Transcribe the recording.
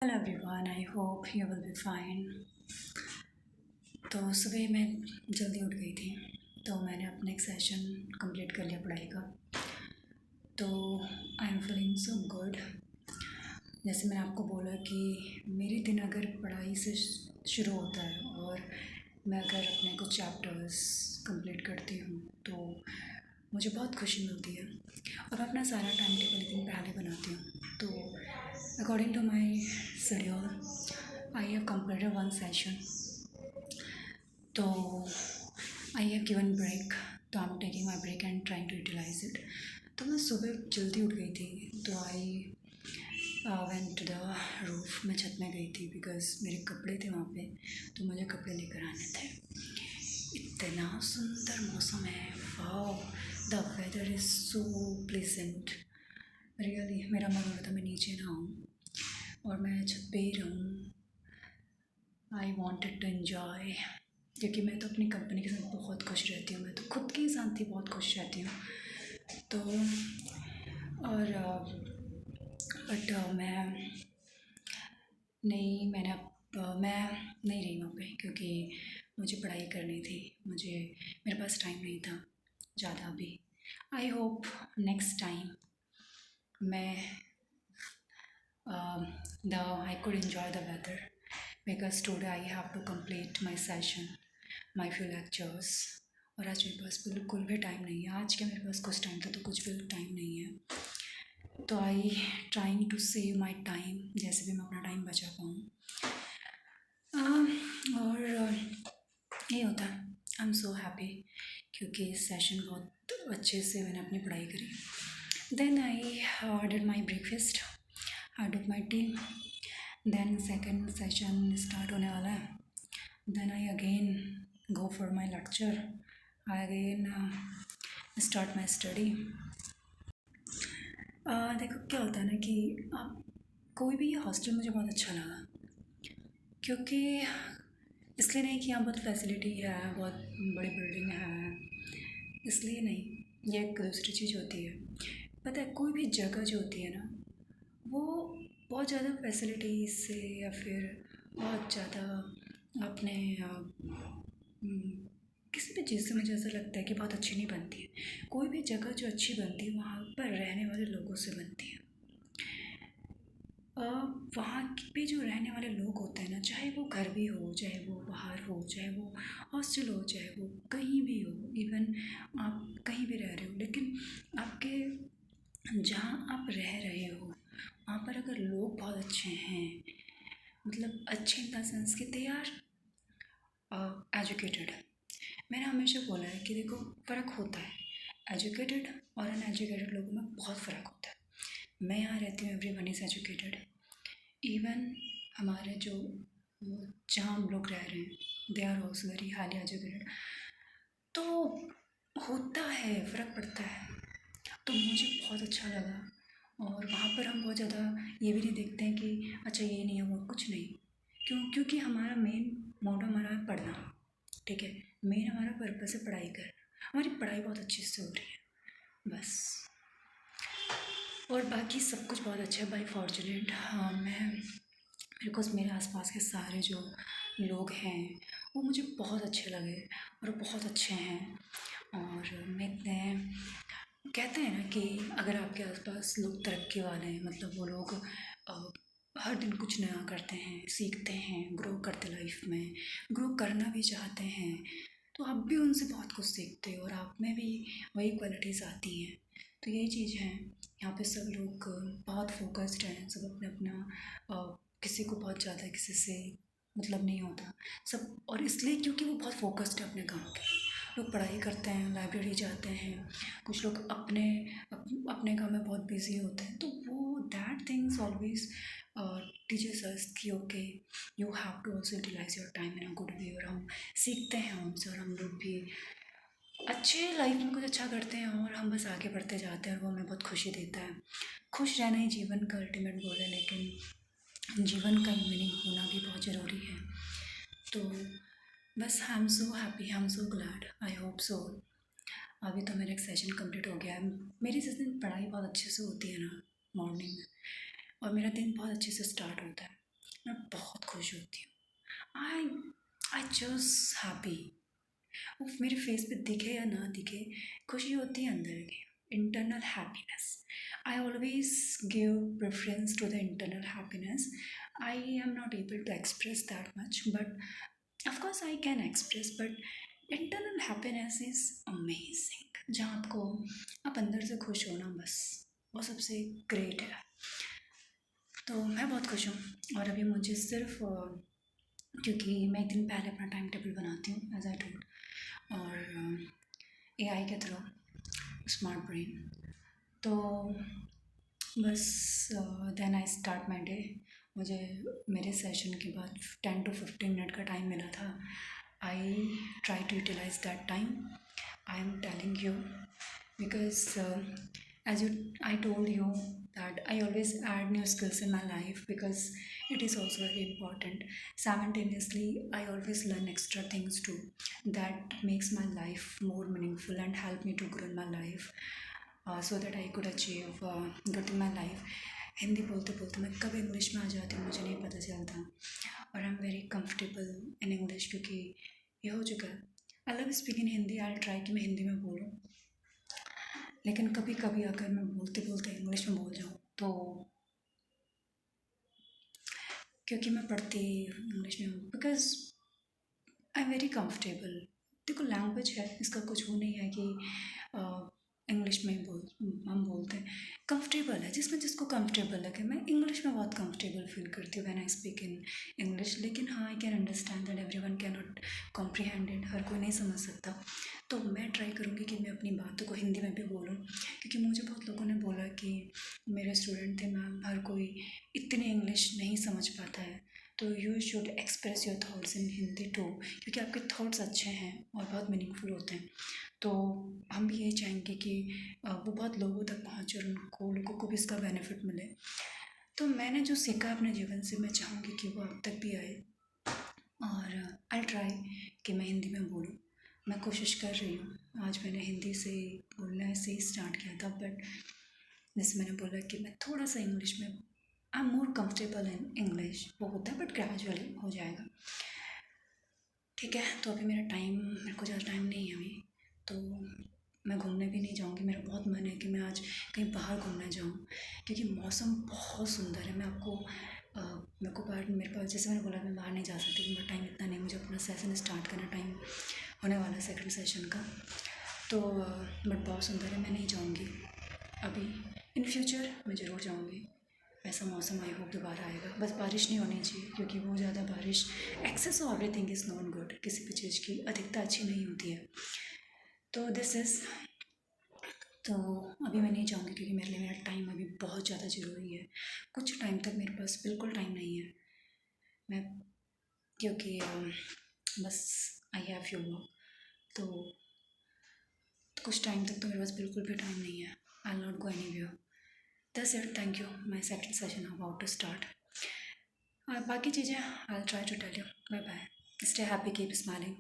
Hello everyone, I hope you will be fine. तो सुबह मैं जल्दी उठ गई थी, तो मैंने अपना एक सेशन कंप्लीट कर लिया पढ़ाई का। तो I am feeling so good. जैसे मैंने आपको बोला कि मेरे दिन अगर पढ़ाई से शुरू होता है और मैं अगर अपने कुछ चैप्टर्स कंप्लीट करती हूँ तो मुझे बहुत खुशी मिलती है। और मैं अपना सारा टाइम टेबल एक दिन पहले बनाती हूँ। तो according to my schedule I have completed one session, तो आई हैव गिवन ब्रेक। तो I am taking my break and trying to utilise it. तो मैं सुबह जल्दी उठ गई थी, तो I went to the roof. मैं छत में गई थी बिकॉज मेरे कपड़े थे वहाँ पे, तो मुझे कपड़े लेकर आने थे। इतना सुंदर मौसम है, wow, the weather is so pleasant. Really मेरा मन हो रहा था मैं नीचे ना आऊँ और मैं छत पे ही रहूँ। आई वॉन्टेड टू इन्जॉय, क्योंकि मैं तो अपनी कंपनी के साथ बहुत खुश रहती हूँ। मैं तो खुद के साथ ही बहुत खुश रहती हूँ। तो और बट मैं नहीं रही वहाँ पे, क्योंकि मुझे पढ़ाई करनी थी। मेरे पास टाइम नहीं था ज़्यादा अभी। आई होप नेक्स्ट टाइम मैं I could enjoy the weather, because today I have to complete my session, my few lectures। और आज मेरे पास बिल्कुल भी टाइम नहीं है। आज क्या मेरे पास कुछ टाइम था, तो कुछ भी टाइम नहीं है। तो I trying to save my time, जैसे भी मैं अपना टाइम बचा पाऊँ। और ये होता है, आई एम सो हैप्पी, क्योंकि इस सेशन बहुत अच्छे से मैंने अपनी पढ़ाई करी। Then I did my breakfast, I took my tea. Then second session start होने वाला है। Then I again go for my lecture, I again start my study. देखो क्या होता है ना कि कोई भी हॉस्टल मुझे बहुत अच्छा लगा, क्योंकि इसलिए नहीं कि यहाँ बहुत फैसिलिटी है, बहुत बड़ी बिल्डिंग है, इसलिए नहीं। ये एक दूसरी चीज़ होती है, पता है, कोई भी जगह जो होती है ना, वो बहुत ज़्यादा फैसिलिटी से या फिर बहुत ज़्यादा अपने किसी भी चीज़ से मुझे ऐसा लगता है कि बहुत अच्छी नहीं बनती है। कोई भी जगह जो अच्छी बनती है वहाँ पर रहने वाले लोगों से बनती है। वहाँ पे जो रहने वाले लोग होते हैं ना, चाहे वो घर भी हो, चाहे वो बाहर हो, चाहे वो हॉस्टल हो, चाहे वो कहीं भी हो, इवन आप कहीं भी रह रहे हो, लेकिन आपके जहाँ आप रह रहे हो वहाँ पर अगर लोग बहुत अच्छे हैं, मतलब अच्छे इन द सेंस कि दे आर एजुकेटेड। मैंने हमेशा बोला है कि देखो, फ़र्क होता है एजुकेटेड और अनएजुकेटेड लोगों में, बहुत फ़र्क होता है। मैं यहाँ रहती हूँ, एवरीवन इज़ एजुकेटेड। इवन हमारे जो जहाँ हम लोग रह रहे हैं, they are also very highly educated. तो होता है, फ़र्क पड़ता है। तो मुझे बहुत अच्छा लगा। और वहाँ पर हम बहुत ज़्यादा ये भी नहीं देखते हैं कि अच्छा ये नहीं है वो, कुछ नहीं। क्योंकि हमारा मेन मोटो हमारा है पढ़ना, ठीक है। मेन हमारा पर्पस है पढ़ाई करना। हमारी पढ़ाई बहुत अच्छे से हो रही है बस। और बाकी सब कुछ बहुत अच्छा है, बाई फॉर्चुनेट। हाँ, मेरे को मेरे आसपास के सारे जो लोग हैं वो मुझे बहुत अच्छे लगे और बहुत अच्छे हैं। और मैं कहते हैं ना कि अगर आपके आसपास लोग तरक्की वाले हैं, मतलब वो लोग हर दिन कुछ नया करते हैं, सीखते हैं, ग्रो करते लाइफ में, ग्रो करना भी चाहते हैं, तो आप भी उनसे बहुत कुछ सीखते हो और आप में भी वही क्वालिटीज़ आती हैं। तो यही चीज़ है, यहाँ पे सब लोग बहुत फोकस्ड हैं, सब अपना अपना किसी को बहुत ज़्यादा किसी से मतलब नहीं होता सब। और इसलिए क्योंकि वो बहुत फोकस्ड है अपने काम के। लोग पढ़ाई करते हैं, लाइब्रेरी जाते हैं, कुछ लोग अपने काम में बहुत बिजी होते हैं। तो वो that things always teachers us कि okay, you have to also utilise your time in a good way. और हम सीखते हैं उनसे, और हम लोग भी अच्छे लाइफ में कुछ अच्छा करते हैं और हम बस आगे बढ़ते जाते हैं, और वो हमें बहुत खुशी देता है। खुश रहना ही जीवन का अल्टीमेट गोल है, लेकिन जीवन का मीनिंग होना भी बहुत ज़रूरी है। तो बस I am so happy, I am so glad, I hope so. अभी तो मेरा एक सेशन कंप्लीट हो गया है। मेरी जिस दिन पढ़ाई बहुत अच्छे से होती है ना, मॉर्निंग में, और मेरा दिन बहुत अच्छे से स्टार्ट होता है, मैं बहुत खुश होती हूँ। आई आई जस्ट हैप्पी। वो मेरे फेस पे दिखे या ना दिखे, खुशी होती है अंदर की, internal happiness. I always give preference to the internal happiness. I am not able to express that much, but of course I can express, but internal happiness is amazing. जहाँ आपको, आप अंदर से खुश हो ना, बस वो सबसे ग्रेट है। तो मैं बहुत खुश हूँ। और अभी मुझे सिर्फ क्योंकि मैं एक दिन पहले अपना टाइम टेबल बनाती हूँ एज आई टोल्ड, और एआई के थ्रू, स्मार्ट ब्रेन। तो बस then I start my day. मुझे मेरे सेशन के बाद 10 to 15 मिनट का टाइम मिला था। I try to utilise that time. I am telling you because as you I told you that I always add new skills in my life because it is also very important. Simultaneously I always learn extra things too that makes my life more meaningful and help me to grow in my life, so that I could achieve good in my life. Hindi बोलते बोलते मैं कब English में आ जाती हूँ मुझे नहीं पता चलता, और I am very comfortable in English क्योंकि ये हो चुका है। I love speaking Hindi. I try कि मैं हिंदी में बोलूँ, लेकिन कभी कभी अगर मैं बोलते बोलते इंग्लिश में बोल जाऊँ तो, क्योंकि मैं पढ़ती इंग्लिश में हूँ, because I am very comfortable. देखो लैंग्वेज है, इसका कुछ वो नहीं है कि इंग्लिश में हम बोलते हैं। कंफर्टेबल है, जिसमें जिसको कंफर्टेबल लगे। मैं इंग्लिश में बहुत कंफर्टेबल फील करती हूँ when I speak in English. लेकिन हाँ, I can understand that everyone can not comprehend it, हर कोई नहीं समझ सकता। तो मैं ट्राई करूँगी कि मैं अपनी बातों को हिंदी में भी बोलूँ, क्योंकि मुझे बहुत लोगों ने बोला कि मेरे स्टूडेंट थे, मैम हर कोई इतनी इंग्लिश नहीं समझ पाता है, तो you should express your thoughts in Hindi too, क्योंकि आपके थॉट्स अच्छे हैं और बहुत मीनिंगफुल होते हैं। तो हम भी यही चाहेंगे कि वो बहुत लोगों तक पहुँचे और उनको, लोगों को भी इसका बेनिफिट मिले। तो मैंने जो सीखा अपने जीवन से, मैं चाहूँगी कि वो आप तक भी आए, और आई ट्राई कि मैं हिंदी में बोलूँ। मैं कोशिश कर रही हूँ। आज मैंने हिंदी से बोलने से ही स्टार्ट किया था, बट जैसे मैंने बोला कि मैं थोड़ा सा इंग्लिश में, I am more comfortable in English, वो होता है, बट ग्रेजुअली हो जाएगा। ठीक है, तो अभी मेरे को ज़्यादा टाइम नहीं है अभी, तो मैं घूमने भी नहीं जाऊँगी। मेरा बहुत मन है कि मैं आज कहीं बाहर घूमने जाऊँ, क्योंकि मौसम बहुत सुंदर है। मैं आपको मेरे पास, जैसे मैंने बोला, मैं बाहर नहीं जा सकती, मेरा टाइम इतना नहीं, मुझे अपना सेशन स्टार्ट करना, टाइम होने वाला है सेकंड सेशन का। तो बट बहुत सुंदर है, मैं नहीं जाऊँगी अभी। इन फ्यूचर मैं ज़रूर जाऊँगी। ऐसा मौसम आई होप दोबारा आएगा, बस बारिश नहीं होनी चाहिए, क्योंकि वो ज़्यादा बारिश, excess of everything is not good. किसी भी चीज़ की अधिकता अच्छी नहीं होती है। तो दिस इज़, तो अभी मैं नहीं चाहूँगी, क्योंकि मेरे लिए मेरा टाइम अभी बहुत ज़्यादा ज़रूरी है। कुछ टाइम तक मेरे पास बिल्कुल टाइम नहीं है। मैं, क्योंकि बस आई हैव यू वर्क, तो कुछ टाइम तक तो मेरे पास बिल्कुल भी टाइम नहीं है। I will not go anywhere. That's it, thank you. My second session about to start. बाकी चीज़ें I will try to tell you. Bye bye, stay happy, keep smiling.